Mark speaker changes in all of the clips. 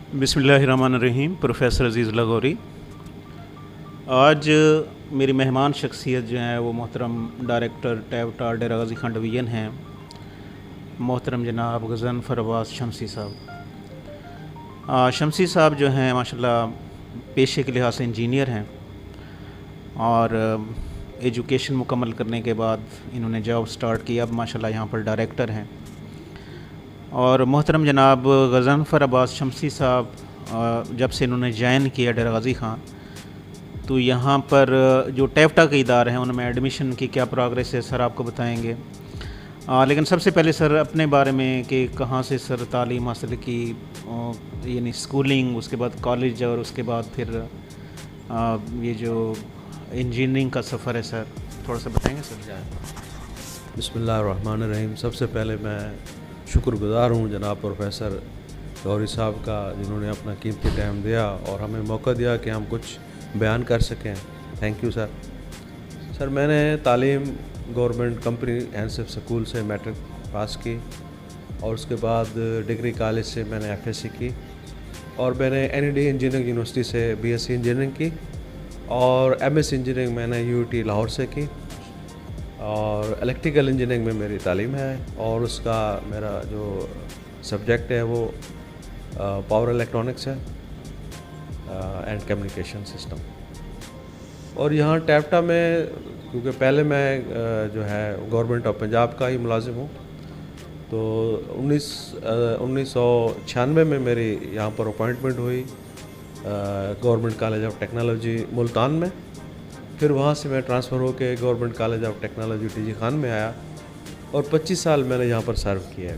Speaker 1: बिस्मिल्लाहिर्रहमानिर्रहीम। प्रोफेसर अज़ीज़ लगोरी। आज मेरी मेहमान शख्सियत जो हैं वो मोहतरम डायरेक्टर टैवटा डेरा गाज़ी खान डिवीज़न हैं, मोहतरम जनाब गज़नफ़र अब्बास शमसी साहब। शमसी साहब जो हैं माशाल्लाह पेशे के लिहाज से इंजीनियर हैं और एजुकेशन मुकम्मल करने के बाद इन्होंने जॉब स्टार्ट की। अब माशाल्लाह यहाँ पर डायरेक्टर हैं। और मोहतरम जनाब गज़नफ़र अब्बास शमसी साहब जब से इन्होंने ज्वाइन किया डेरा गाज़ी खान, तो यहाँ पर जो टैवटा के इदारे हैं उनमें एडमिशन की क्या प्रोग्रेस है सर आपको बताएंगे। लेकिन सबसे पहले सर अपने बारे में कि कहाँ से सर तालीम हासिल की, यानी स्कूलिंग, उसके बाद कॉलेज और उसके बाद फिर ये जो इंजीनियरिंग का सफ़र है सर थोड़ा सा बताएंगे सर।
Speaker 2: बिस्मिल्लाहिर्रहमानिर्रहीम। सबसे पहले मैं शुक्रगुज़ार हूँ जनाब प्रोफेसर गौरी साहब का, जिन्होंने अपना कीमती टाइम दिया और हमें मौका दिया कि हम कुछ बयान कर सकें। Thank you sir. सर मैंने तालीम गवर्नमेंट कंपनी एनसेफ स्कूल से मैट्रिक पास की और उसके बाद डिग्री कॉलेज से मैंने एफएससी की और मैंने एनईडी इंजीनियरिंग यूनिवर्सिटी से बीएससी इंजीनियरिंग की और एमएससी इंजीनियरिंग मैंने यूटी लाहौर से की और इलेक्ट्रिकल इंजीनियरिंग में मेरी तालीम है और उसका मेरा जो सब्जेक्ट है वो पावर इलेक्ट्रॉनिक्स है एंड कम्युनिकेशन सिस्टम। और यहाँ टैवटा में क्योंकि पहले मैं जो है गवर्नमेंट ऑफ पंजाब का ही मुलाजिम हूँ, तो 1996 में मेरी यहाँ पर अपॉइंटमेंट हुई government college of technology Multan में। फिर वहाँ से मैं ट्रांसफ़र होकर government college of technology TG Khan में आया और 25 साल मैंने यहाँ पर सर्व किया है।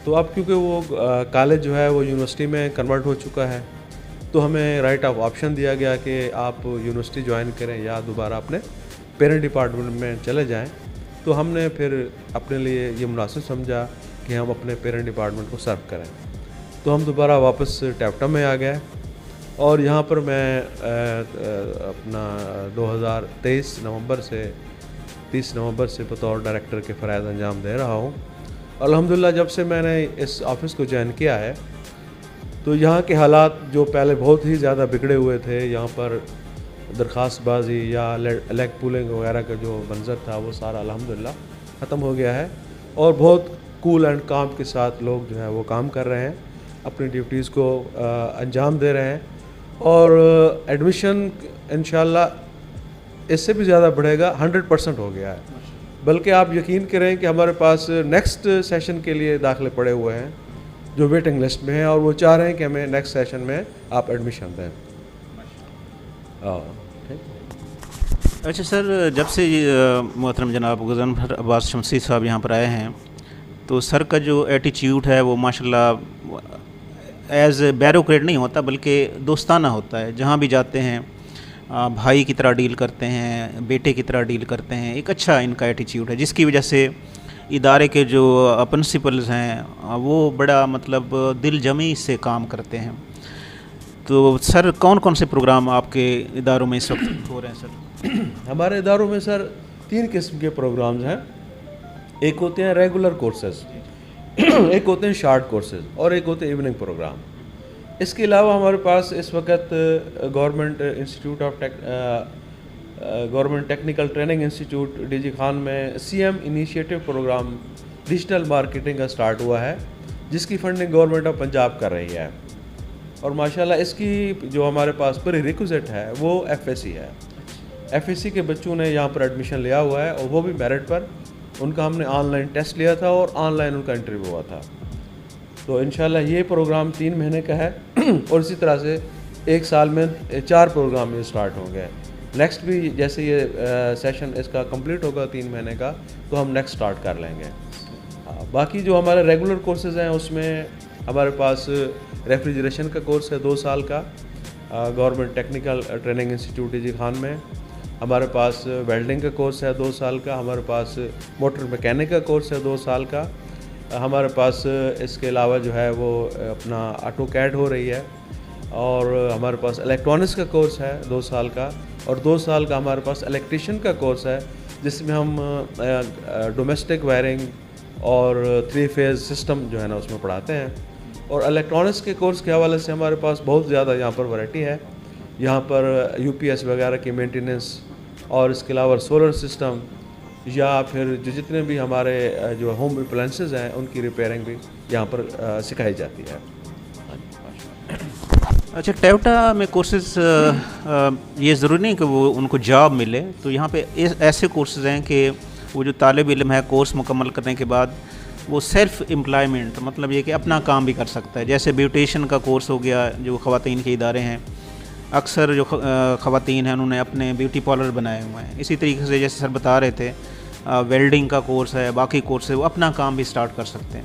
Speaker 2: तो अब क्योंकि वो कॉलेज जो है वो यूनिवर्सिटी में कन्वर्ट हो चुका है, तो हमें राइट ऑफ ऑप्शन दिया गया कि आप यूनिवर्सिटी ज्वाइन करें या दोबारा अपने पेरेंट डिपार्टमेंट में चले जाएं। तो हमने फिर अपने लिए ये मुनासिब समझा कि हम अपने पेरेंट डिपार्टमेंट को सर्व करें, तो हम दोबारा वापस टैवटा में आ गए और यहाँ पर मैं अपना 2023 नवंबर से 30 नवंबर से बतौर डायरेक्टर के फ़राइज़ अंजाम दे रहा हूँ। अल्हम्दुलिल्लाह जब से मैंने इस ऑफ़िस को ज्वाइन किया है तो यहाँ के हालात जो पहले बहुत ही ज़्यादा बिगड़े हुए थे, यहाँ पर दरख्वास्तबाजी या लेग पुलिंग वगैरह का जो मंज़र था वो सारा अल्हम्दुलिल्लाह ख़त्म हो गया है और बहुत कूल एंड काम के साथ लोग जो है वो काम कर रहे हैं, अपनी ड्यूटीज़ को अंजाम दे रहे हैं और एडमिशन इंशाल्लाह इससे भी ज़्यादा बढ़ेगा। 100% हो गया है, बल्कि आप यकीन करें कि हमारे पास नेक्स्ट सेशन के लिए दाखिले पड़े हुए हैं जो वेटिंग लिस्ट में हैं और वो चाह रहे हैं कि हमें नेक्स्ट सेशन में आप एडमिशन दें।
Speaker 1: अच्छा सर, जब से मोहतरम जनाब गज़नफ़र अब्बास शमसी साहब यहाँ पर आए हैं तो सर का जो एटीट्यूड है वो माशाल्लाह एज़ बैरोक्रेट नहीं होता बल्कि दोस्ताना होता है। जहाँ भी जाते हैं भाई की तरह डील करते हैं, बेटे की तरह डील करते हैं। एक अच्छा इनका एटीट्यूड है जिसकी वजह से इदारे के जो प्रिंसिपल्स हैं वो बड़ा मतलब दिल जमी से काम करते हैं। तो सर कौन कौन से प्रोग्राम आपके इदारों में इस वक्त हो रहे हैं सर?
Speaker 2: हमारे इदारों में सर 3 किस्म के प्रोग्राम्स हैं। एक होते हैं रेगुलर कोर्सेज, एक होते हैं शार्ट कोर्सेज और एक होते हैं इवनिंग प्रोग्राम। इसके अलावा हमारे पास इस वक्त government institute of government technical training institute DG Khan में CM initiative programme digital marketing का स्टार्ट हुआ है, जिसकी फंडिंग गवर्नमेंट ऑफ पंजाब कर रही है और माशाल्लाह इसकी जो हमारे पास प्रीरिक्विजिट है वो एफएससी है। एफएससी के बच्चों ने यहाँ पर एडमिशन लिया हुआ है और वो भी मेरिट पर। उनका हमने ऑनलाइन टेस्ट लिया था और ऑनलाइन उनका इंटरव्यू हुआ था। तो इंशाल्लाह ये प्रोग्राम 3 महीने का है और इसी तरह से 1 साल में 4 प्रोग्राम ये स्टार्ट होंगे। नेक्स्ट भी जैसे ये सेशन इसका कंप्लीट होगा 3 महीने का तो हम नेक्स्ट स्टार्ट कर लेंगे। बाकी जो हमारे रेगुलर कोर्सेज हैं उसमें हमारे पास रेफ्रिजरेशन का कोर्स है 2 साल का government technical training institute DG Khan में। हमारे पास वेल्डिंग का कोर्स है 2 साल का। हमारे पास मोटर मैकेनिक का कोर्स है 2 साल का। हमारे पास इसके अलावा जो है वो अपना ऑटो कैड हो रही है और हमारे पास इलेक्ट्रॉनिक्स का कोर्स है 2 साल का और 2 साल का हमारे पास इलेक्ट्रिशियन का कोर्स है जिसमें हम डोमेस्टिक वायरिंग और 3 फेज़ सिस्टम जो है ना उसमें पढ़ाते हैं। اور الیکٹرانکس کے کورس کے حوالے سے ہمارے پاس بہت زیادہ یہاں پر ورائٹی ہے. یہاں پر UPS وغیرہ کی مینٹیننس اور اس کے علاوہ سولر سسٹم یا پھر جتنے بھی ہمارے جو ہوم اپلائنسز ہیں ان کی ریپیئرنگ بھی یہاں پر سکھائی جاتی ہے.
Speaker 1: اچھا، ٹیوٹا میں کورسز یہ ضروری نہیں کہ وہ ان کو جاب ملے، تو یہاں پہ ایسے کورسز ہیں کہ وہ جو طالب علم ہے کورس مکمل کرنے کے بعد وہ سیلف امپلائمنٹ، مطلب یہ کہ اپنا کام بھی کر سکتا ہے. جیسے بیوٹیشین کا کورس ہو گیا، جو خواتین کے ادارے ہیں، اکثر جو خواتین ہیں انہوں نے اپنے بیوٹی پارلر بنائے ہوئے ہیں. اسی طریقے سے جیسے سر بتا رہے تھے ویلڈنگ کا کورس ہے، باقی کورس ہے، وہ اپنا کام بھی سٹارٹ کر سکتے ہیں.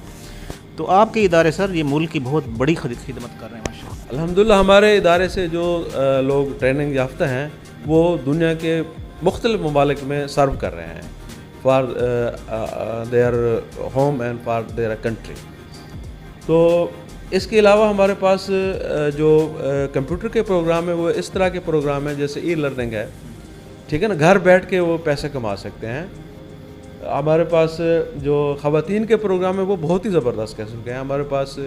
Speaker 1: تو آپ کے ادارے سر یہ ملک کی بہت بڑی خدمت کر رہے ہیں ماشاء اللہ.
Speaker 2: الحمدللہ ہمارے ادارے سے جو لوگ ٹریننگ یافتہ ہیں وہ دنیا کے مختلف ممالک میں سرو کر رہے ہیں for their home and for their country. تو اس کے علاوہ ہمارے پاس جو کمپیوٹر کے پروگرام ہیں وہ اس طرح کے پروگرام ہیں جیسے ای لرننگ ہے، ٹھیک ہے نا، گھر بیٹھ کے وہ پیسے کما سکتے ہیں. ہمارے پاس جو خواتین کے پروگرام ہیں وہ بہت ہی زبردست قسم کے ہیں. ہمارے پاس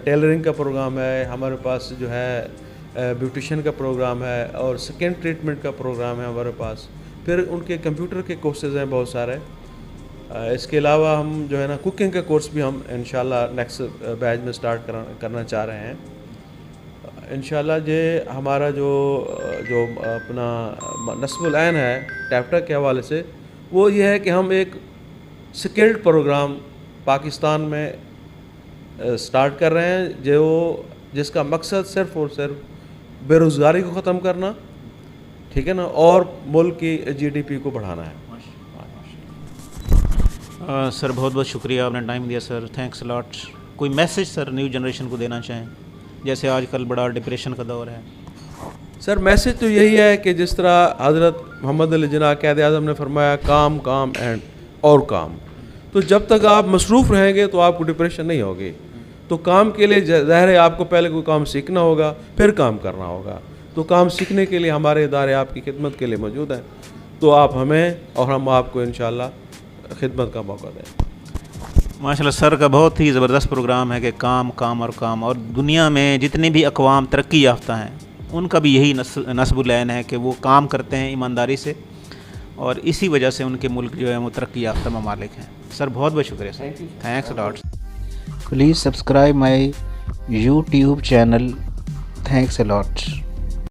Speaker 2: ٹیلرنگ کا پروگرام ہے، ہمارے پاس جو ہے بیوٹیشین کا پروگرام ہے اور سکن ٹریٹمنٹ کا پروگرام ہے ہمارے پاس. پھر ان کے کمپیوٹر کے کورسز ہیں بہت سارے. اس کے علاوہ ہم جو ہے نا کوکنگ کا کورس بھی ہم انشاءاللہ نیکسٹ بیچ میں سٹارٹ کرنا چاہ رہے ہیں انشاءاللہ. یہ ہمارا جو اپنا نصب العین ہے ٹیوٹا کے حوالے سے وہ یہ ہے کہ ہم ایک سکلڈ پروگرام پاکستان میں سٹارٹ کر رہے ہیں جس کا مقصد صرف اور صرف بے روزگاری کو ختم کرنا، ٹھیک ہے نا، اور ملک کی GDP کو بڑھانا ہے.
Speaker 1: سر بہت بہت شکریہ، آپ نے ٹائم دیا سر، تھینکس لاٹ. کوئی میسیج سر نیو جنریشن کو دینا چاہیں، جیسے آج کل بڑا ڈپریشن کا دور ہے؟
Speaker 2: سر میسیج تو یہی ہے کہ جس طرح حضرت محمد علی جناح قائد اعظم نے فرمایا کام کام اینڈ اور کام. تو جب تک آپ مصروف رہیں گے تو آپ کو ڈپریشن نہیں ہوگی. تو کام کے لیے ظاہر ہے آپ کو پہلے کوئی کام سیکھنا ہوگا، پھر کام کرنا ہوگا. تو کام سیکھنے کے لیے ہمارے ادارے آپ کی خدمت کے لیے موجود ہیں. تو آپ ہمیں اور ہم آپ کو انشاءاللہ خدمت کا موقع دیں.
Speaker 1: ماشاءاللہ سر کا بہت ہی زبردست پروگرام ہے کہ کام کام اور کام. اور دنیا میں جتنے بھی اقوام ترقی یافتہ ہیں ان کا بھی یہی نصب العین ہے کہ وہ کام کرتے ہیں ایمانداری سے، اور اسی وجہ سے ان کے ملک جو ہے وہ ترقی یافتہ ممالک ہیں. سر بہت بہت شکریہ sir, thanks lot.
Speaker 3: Please subscribe my YouTube channel. Thanks a lot.